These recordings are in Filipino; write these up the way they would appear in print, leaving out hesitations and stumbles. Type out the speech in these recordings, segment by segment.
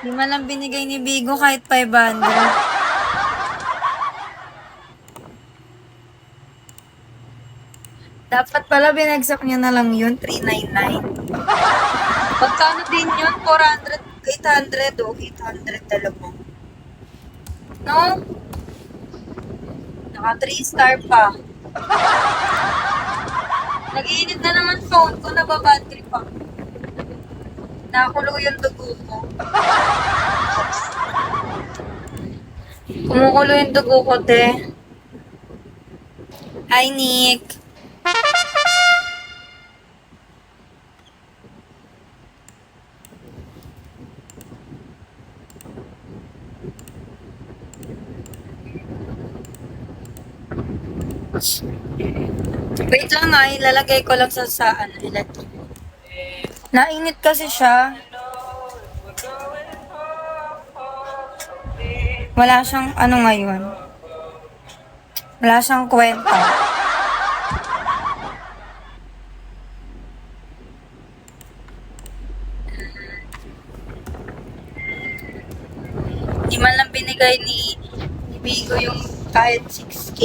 Di man lang binigay ni Bigo kahit 500. Dapat pala binagsak niya na lang yun, 399. Magkano din yun? 400, 800 o 800 talaga. No? Naka 3 star pa. Nag-iinit na naman phone ko, nababad trip ako. Nakulo yung dugo ko. Kumukulo yung dugo ko, te. Hi, Nick. Wait lang nga, ilalagay ko lang sa ano, electric. Nainit kasi siya. Wala siyang ano ngayon. Wala siyang kwenta. Di man lang binigay ni Bigo yung kahit 6K.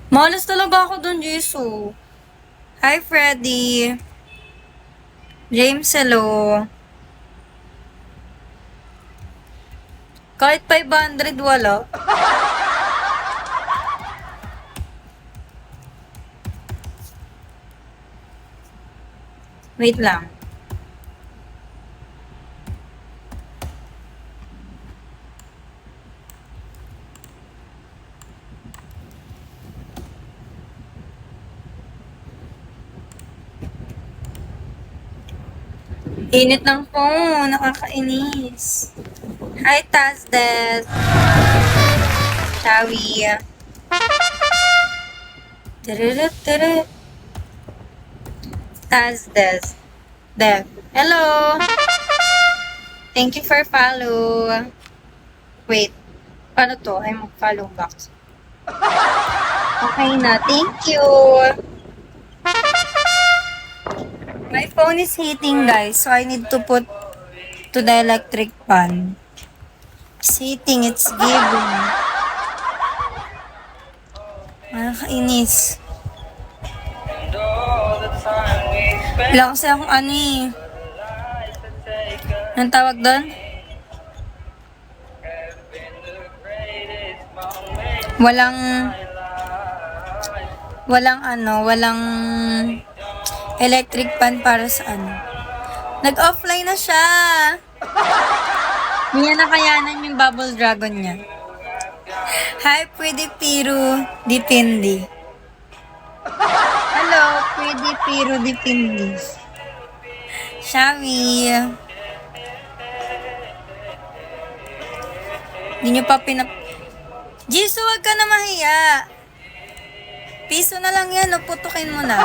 Malas talaga ako dun, Jisoo. Hi, Freddy. James, hello. Kahit 500, wala. Wait lang. Init ng phone. Nakakainis. Hi, Tazdes. Shawi. Tadadadada. Tazdes. Dev. Hello. Thank you for follow. Wait. Paano to? Ay, mag-follow back. Okay na. Thank you. My phone is heating, guys. So, I need to put to the electric fan. It's heating. It's giving. Nakakainis. Wala kasi akong ano eh. Anong tawag doon? Walang electric fan para sa ano. Nag-offline na siya. Hindi niya nakayanan yung bubble dragon niya. Hi, pwede Piru Dipindi. Hello, pwede Piru Dipindi. Shami. Hindi nyo pa Jisoo, wag ka na mahiya. Piso na lang yan, putukin mo na.